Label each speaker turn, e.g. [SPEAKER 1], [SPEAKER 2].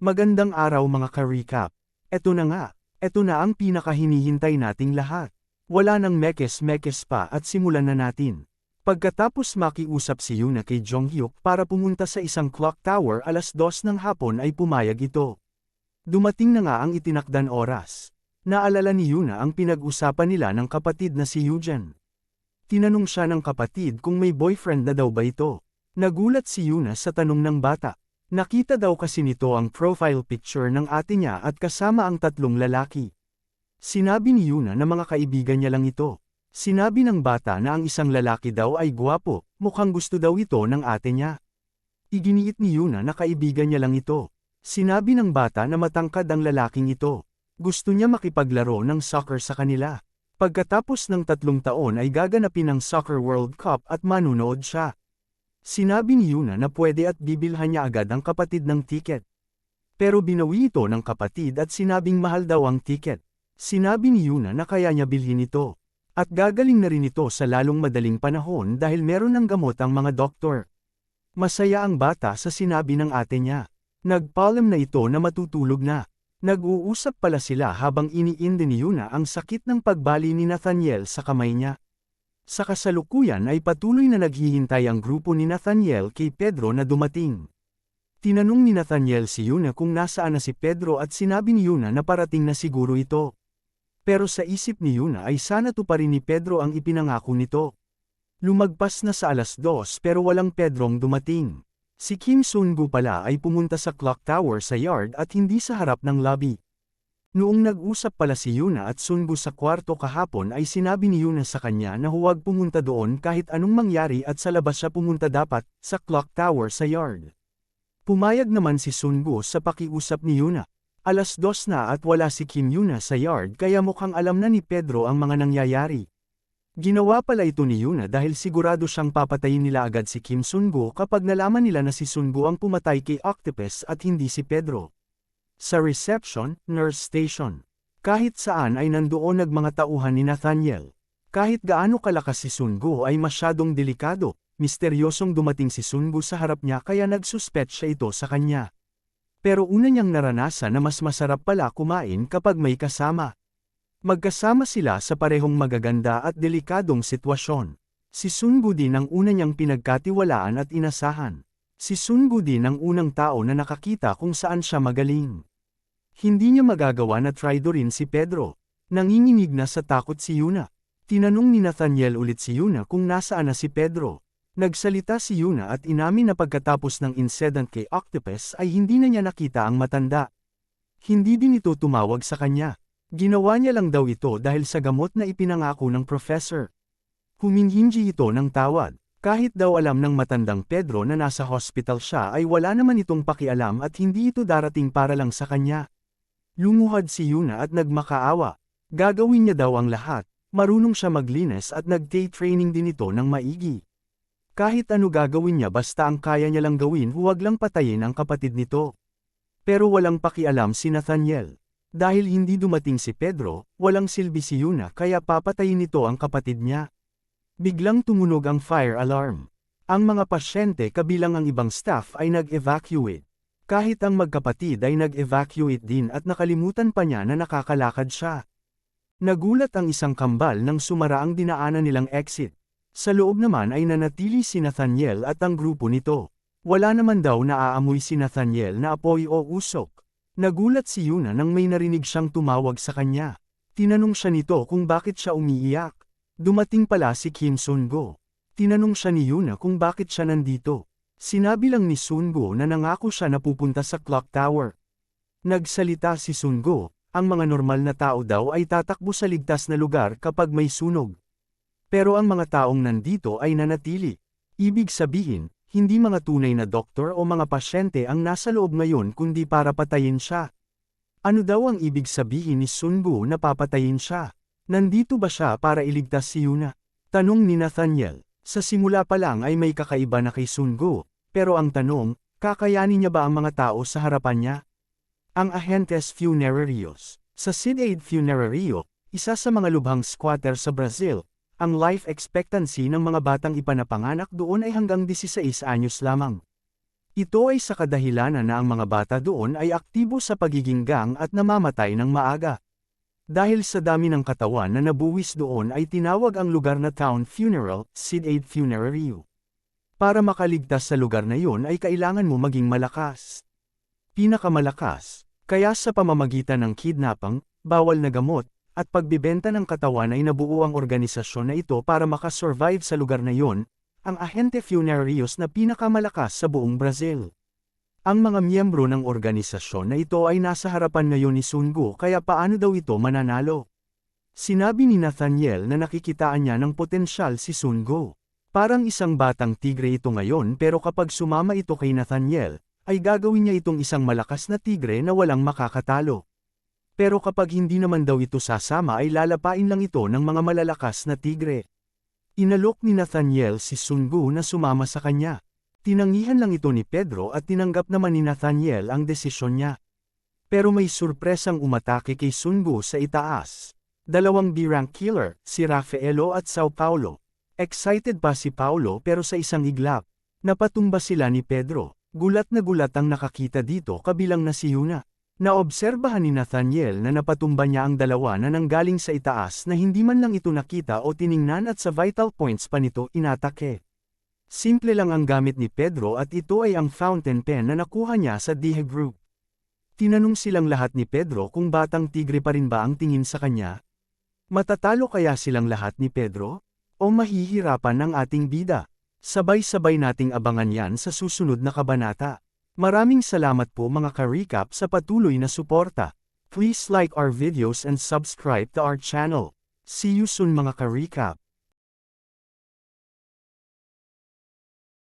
[SPEAKER 1] Magandang araw mga ka-recap. Eto na nga, eto na ang pinakahinihintay nating lahat. Wala nang mekes-mekes pa at simulan na natin. Pagkatapos makiusap si Yuna kay Jonghyuk para pumunta sa isang clock tower alas 2 ng hapon ay pumayag ito. Dumating na nga ang itinakdang oras. Naalala ni Yuna ang pinag-usapan nila ng kapatid na si Eugen. Tinanong siya ng kapatid kung may boyfriend na daw ba ito. Nagulat si Yuna sa tanong ng bata. Nakita daw kasi nito ang profile picture ng ate niya at kasama ang tatlong lalaki. Sinabi ni Yuna na mga kaibigan niya lang ito. Sinabi ng bata na ang isang lalaki daw ay gwapo, mukhang gusto daw ito ng ate niya. Iginiit ni Yuna na kaibigan niya lang ito. Sinabi ng bata na matangkad ang lalaking ito. Gusto niya makipaglaro ng soccer sa kanila. Pagkatapos ng 3 taon ay gaganapin ang Soccer World Cup at manunood siya. Sinabi ni Yuna na pwede at bibilhan niya agad ang kapatid ng tiket. Pero binawi ito ng kapatid at sinabing mahal daw ang tiket. Sinabi ni Yuna na kaya niya bilhin ito. At gagaling na rin ito sa lalong madaling panahon dahil meron ng gamot ang mga doktor. Masaya ang bata sa sinabi ng ate niya. Nagpaalam na ito na matutulog na. Nag-uusap pala sila habang iniinde ni Yuna ang sakit ng pagbali ni Nathaniel sa kamay niya. Sa kasalukuyan ay patuloy na naghihintay ang grupo ni Nathaniel kay Pedro na dumating. Tinanong ni Nathaniel si Yuna kung nasaan na si Pedro at sinabi ni Yuna na parating na siguro ito. Pero sa isip ni Yuna ay sana tuparin ni Pedro ang ipinangako nito. Lumagpas na sa alas 2 pero walang Pedrong dumating. Si Kim Sun-gu pala ay pumunta sa clock tower sa yard at hindi sa harap ng lobby. Noong nag-usap pala si Yuna at Sun-gu sa kwarto kahapon ay sinabi ni Yuna sa kanya na huwag pumunta doon kahit anong mangyari at sa labas siya pumunta dapat, sa clock tower sa yard. Pumayag naman si Sun-gu sa pakiusap ni Yuna. Alas 2 na at wala si Kim Yuna sa yard kaya mukhang alam na ni Pedro ang mga nangyayari. Ginawa pala ito ni Yuna dahil sigurado siyang papatayin nila agad si Kim Sun-gu kapag nalaman nila na si Sun-gu ang pumatay kay Octopus at hindi si Pedro. Sa reception, nurse station. Kahit saan ay nandoon mga tauhan ni Nathaniel. Kahit gaano kalakas si Sun-gu ay masyadong delikado, misteryosong dumating si Sun-gu sa harap niya kaya nagsuspect siya ito sa kanya. Pero una niyang naranasan na mas masarap pala kumain kapag may kasama. Magkasama sila sa parehong magaganda at delikadong sitwasyon. Si Sun-gu din ang una niyang pinagkatiwalaan at inasahan. Si Sun-gu din ang unang tao na nakakita kung saan siya magaling. Hindi niya magagawa na traidorin si Pedro. Nanginginig na sa takot si Yuna. Tinanong ni Nathaniel ulit si Yuna kung nasaan na si Pedro. Nagsalita si Yuna at inamin na pagkatapos ng incident kay Octopus ay hindi na niya nakita ang matanda. Hindi din ito tumawag sa kanya. Ginawa niya lang daw ito dahil sa gamot na ipinangako ng professor. Huminhingi ito ng tawad. Kahit daw alam ng matandang Pedro na nasa hospital siya ay wala naman itong pakialam at hindi ito darating para lang sa kanya. Lumuhad si Yuna at nagmakaawa. Gagawin niya daw ang lahat, marunong siya maglinis at nag-training din ito ng maigi. Kahit ano gagawin niya basta ang kaya niya lang gawin huwag lang patayin ang kapatid nito. Pero walang pakialam si Nathaniel. Dahil hindi dumating si Pedro, walang silbi si Yuna kaya papatayin nito ang kapatid niya. Biglang tumunog ang fire alarm. Ang mga pasyente kabilang ang ibang staff ay nag-evacuate. Kahit ang magkapatid ay nag-evacuate din at nakalimutan pa niya na nakakalakad siya. Nagulat ang isang kambal nang sumara ang dinaanan nilang exit. Sa loob naman ay nanatili si Nathaniel at ang grupo nito. Wala naman daw naaamoy si Nathaniel na apoy o usok. Nagulat si Yuna nang may narinig siyang tumawag sa kanya. Tinanong siya nito kung bakit siya umiiyak. Dumating pala si Kim Sun-gu. Tinanong siya ni Yuna kung bakit siya nandito. Sinabi lang ni Sun-gu na nangako siya na pupunta sa clock tower. Nagsalita si Sun-gu, ang mga normal na tao daw ay tatakbo sa ligtas na lugar kapag may sunog. Pero ang mga taong nandito ay nanatili. Ibig sabihin, hindi mga tunay na doktor o mga pasyente ang nasa loob ngayon kundi para patayin siya. Ano daw ang ibig sabihin ni Sun-gu na papatayin siya? Nandito ba siya para iligtas si Yuna? Tanong ni Nathaniel. Sa simula pa lang ay may kakaiba na kay Sun-gu. Pero ang tanong, kakayanin niya ba ang mga tao sa harapan niya? Ang Agentes Funerarios. Sa SIDAID Funerario, isa sa mga lubhang squatter sa Brazil, ang life expectancy ng mga batang ipanapanganak doon ay hanggang 16 anyos lamang. Ito ay sa kadahilanan na ang mga bata doon ay aktibo sa pagiging gang at namamatay ng maaga. Dahil sa dami ng katawan na nabuwis doon ay tinawag ang lugar na Town Funeral, Sid Aid Funerary. Para makaligtas sa lugar na yun ay kailangan mo maging malakas. Pinakamalakas, kaya sa pamamagitan ng kidnapping, bawal na gamot, at pagbibenta ng katawan ay nabuo ang organisasyon na ito para makasurvive sa lugar na yun, ang Ahente Funerarios na pinakamalakas sa buong Brazil. Ang mga miyembro ng organisasyon na ito ay nasa harapan ngayon ni Sungo kaya paano daw ito mananalo? Sinabi ni Nathaniel na nakikitaan niya ng potensyal si Sungo. Parang isang batang tigre ito ngayon pero kapag sumama ito kay Nathaniel, ay gagawin niya itong isang malakas na tigre na walang makakatalo. Pero kapag hindi naman daw ito sasama ay lalapain lang ito ng mga malalakas na tigre. Inalok ni Nathaniel si Sungo na sumama sa kanya. Tinangihan lang ito ni Pedro at tinanggap naman ni Nathaniel ang desisyon niya. Pero may surpresang umatake kay Sungo sa itaas. Dalawang B-rank killer, si Rafaelo at Sao Paulo. Excited pa si Paulo pero sa isang iglap, napatumba sila ni Pedro. Gulat na gulat ang nakakita dito kabilang na si Yuna. Naobserbahan ni Nathaniel na napatumba niya ang dalawa na nanggaling sa itaas na hindi man lang ito nakita o tiningnan at sa vital points pa nito inatake. Simple lang ang gamit ni Pedro at ito ay ang fountain pen na nakuha niya sa Dihe Group. Tinanong silang lahat ni Pedro kung batang tigre pa rin ba ang tingin sa kanya. Matatalo kaya silang lahat ni Pedro? O mahihirapan ng ating bida? Sabay-sabay nating abangan yan sa susunod na kabanata. Maraming salamat po mga ka-recap sa patuloy na suporta. Please like our videos and subscribe to our channel. See you soon mga ka-recap.